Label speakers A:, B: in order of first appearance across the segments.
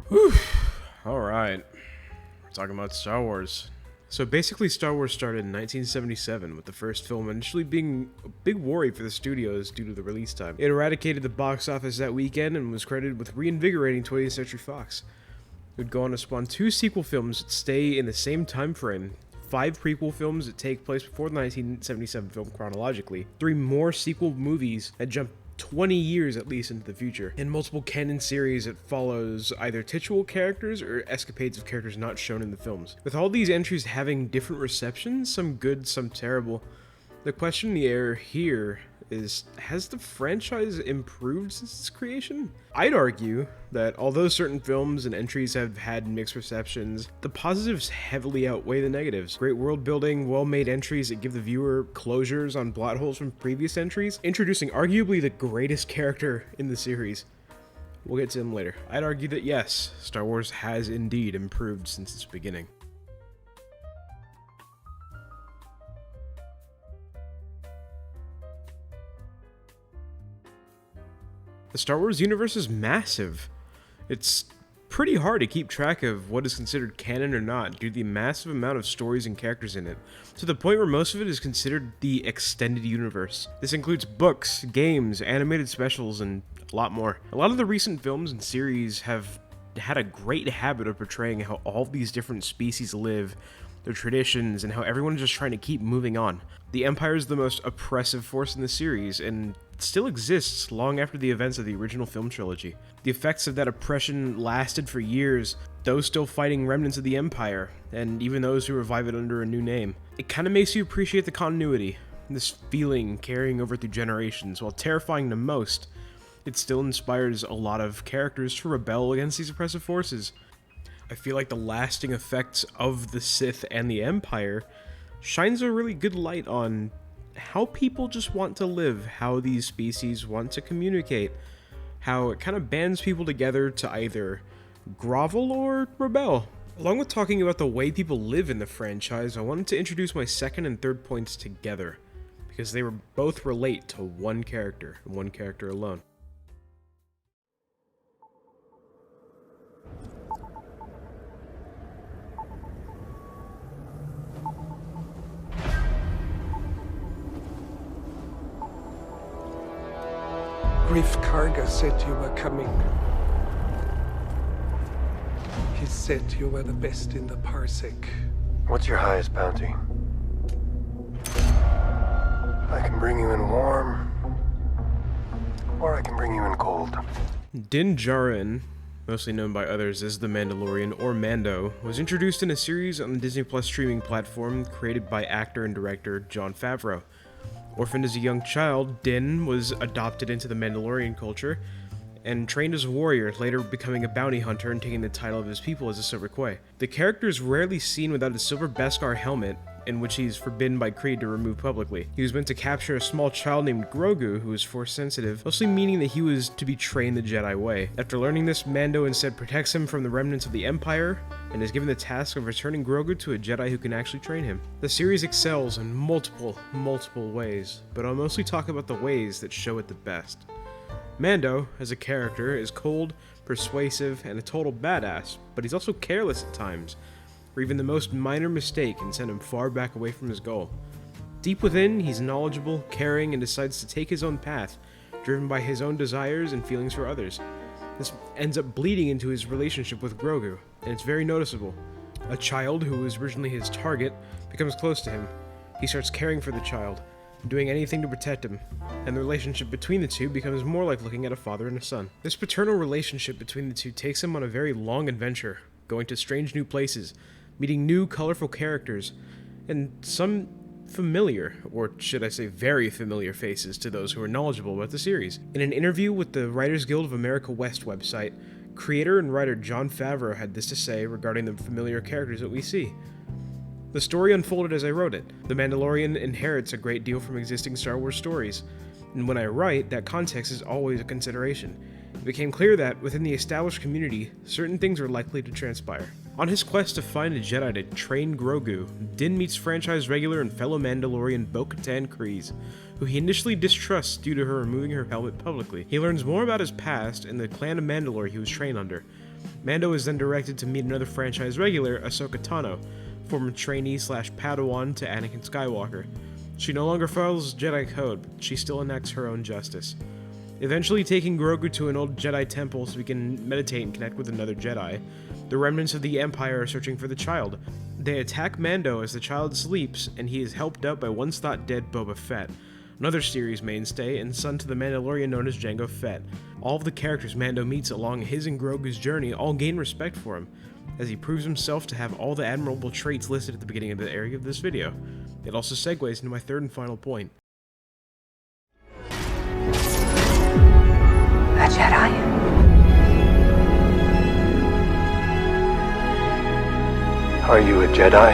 A: Whew. Alright. We're talking about Star Wars. So basically, Star Wars started in 1977, with the first film initially being a big worry for the studios due to the release time. It eradicated the box office that weekend and was credited with reinvigorating 20th Century Fox. It would go on to spawn 2 sequel films that stay in the same time frame, 5 prequel films that take place before the 1977 film chronologically, 3 more sequel movies that jump 20 years at least into the future, and multiple canon series that follows either titular characters or escapades of characters not shown in the films. With all these entries having different receptions, some good, some terrible, the question in the air here is, has the franchise improved since its creation? I'd argue that although certain films and entries have had mixed receptions, the positives heavily outweigh the negatives. Great world building, well-made entries that give the viewer closures on plot holes from previous entries, introducing arguably the greatest character in the series. We'll get to him later. I'd argue that yes, Star Wars has indeed improved since its beginning. The Star Wars universe is massive. It's pretty hard to keep track of what is considered canon or not due to the massive amount of stories and characters in it, to the point where most of it is considered the extended universe. This includes books, games, animated specials, and a lot more. A lot of the recent films and series have had a great habit of portraying how all these different species live, their traditions, and how everyone is just trying to keep moving on. The Empire is the most oppressive force in the series, and still exists long after the events of the original film trilogy. The effects of that oppression lasted for years, those still fighting remnants of the Empire, and even those who revive it under a new name. It kind of makes you appreciate the continuity, this feeling carrying over through generations. While terrifying the most, it still inspires a lot of characters to rebel against these oppressive forces. I feel like the lasting effects of the Sith and the Empire shines a really good light on how people just want to live, how these species want to communicate, how it kind of bands people together to either grovel or rebel. Along with talking about the way people live in the franchise, I wanted to introduce my second and third points together, because they both relate to one character, and one character alone.
B: Grief Karga said you were coming. He said you were the best in the parsec.
C: What's your highest bounty? I can bring you in warm, or I can bring you in cold.
A: Din Djarin, mostly known by others as the Mandalorian or Mando, was introduced in a series on the Disney Plus streaming platform created by actor and director Jon Favreau. Orphaned as a young child, Din was adopted into the Mandalorian culture and trained as a warrior, later becoming a bounty hunter and taking the title of his people as a Silver Quay. The character is rarely seen without a silver Beskar helmet, in which he is forbidden by Creed to remove publicly. He was meant to capture a small child named Grogu, who was Force-sensitive, mostly meaning that he was to be trained the Jedi way. After learning this, Mando instead protects him from the remnants of the Empire, and is given the task of returning Grogu to a Jedi who can actually train him. The series excels in multiple ways, but I'll mostly talk about the ways that show it the best. Mando, as a character, is cold, persuasive, and a total badass, but he's also careless at times, where even the most minor mistake can send him far back away from his goal. Deep within, he's knowledgeable, caring, and decides to take his own path, driven by his own desires and feelings for others. This ends up bleeding into his relationship with Grogu, and it's very noticeable. A child who was originally his target becomes close to him. He starts caring for the child, doing anything to protect him, and the relationship between the two becomes more like looking at a father and a son. This paternal relationship between the two takes him on a very long adventure, going to strange new places, meeting new colorful characters, and some familiar, or should I say very familiar faces to those who are knowledgeable about the series. In an interview with the Writers Guild of America West website, creator and writer Jon Favreau had this to say regarding the familiar characters that we see. The story unfolded as I wrote it. The Mandalorian inherits a great deal from existing Star Wars stories, and when I write, that context is always a consideration. It became clear that, within the established community, certain things are likely to transpire. On his quest to find a Jedi to train Grogu, Din meets franchise regular and fellow Mandalorian Bo-Katan Kryze, who he initially distrusts due to her removing her helmet publicly. He learns more about his past and the clan of Mandalore he was trained under, Mando is then directed to meet another franchise regular, Ahsoka Tano, former trainee/Padawan to Anakin Skywalker. She no longer follows Jedi code, but she still enacts her own justice. Eventually taking Grogu to an old Jedi temple so he can meditate and connect with another Jedi, the remnants of the Empire are searching for the child. They attack Mando as the child sleeps, and he is helped out by once-thought-dead Boba Fett, another series mainstay and son to the Mandalorian known as Jango Fett. All of the characters Mando meets along his and Grogu's journey all gain respect for him, as he proves himself to have all the admirable traits listed at the beginning of the area of this video. It also segues into my third and final point.
D: A Jedi?
C: Are you a Jedi?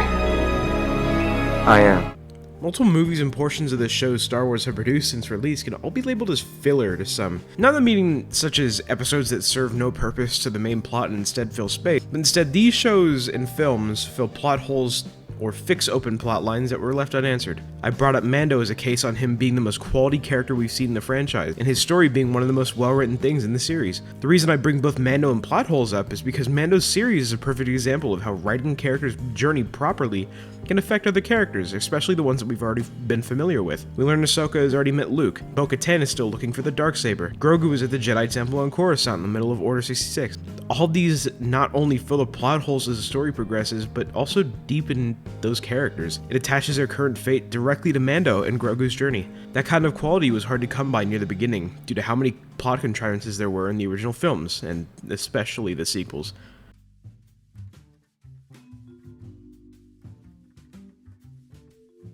E: I am.
A: Multiple movies and portions of the shows Star Wars have produced since release can all be labeled as filler to some. Not the meaning such as episodes that serve no purpose to the main plot and instead fill space, but instead these shows and films fill plot holes or fix open plot lines that were left unanswered. I brought up Mando as a case on him being the most quality character we've seen in the franchise, and his story being one of the most well-written things in the series. The reason I bring both Mando and plot holes up is because Mando's series is a perfect example of how writing characters' journey properly can affect other characters, especially the ones that we've already been familiar with. We learn Ahsoka has already met Luke, Bo-Katan is still looking for the Darksaber, Grogu is at the Jedi Temple on Coruscant in the middle of Order 66. All these not only fill the plot holes as the story progresses, but also deepen those characters. It attaches their current fate directly to Mando and Grogu's journey. That kind of quality was hard to come by near the beginning, due to how many plot contrivances there were in the original films, and especially the sequels.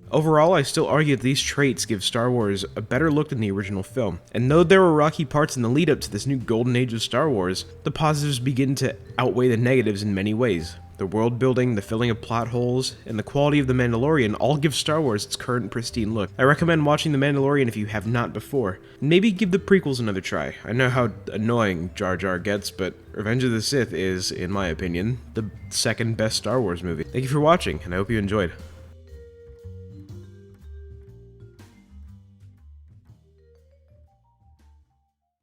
A: Overall, I still argue that these traits give Star Wars a better look than the original film, and though there were rocky parts in the lead up to this new golden age of Star Wars, the positives begin to outweigh the negatives in many ways. The world building, the filling of plot holes, and the quality of The Mandalorian all give Star Wars its current pristine look. I recommend watching The Mandalorian if you have not before. Maybe give the prequels another try. I know how annoying Jar Jar gets, but Revenge of the Sith is, in my opinion, the second best Star Wars movie. Thank you for watching, and I hope you enjoyed.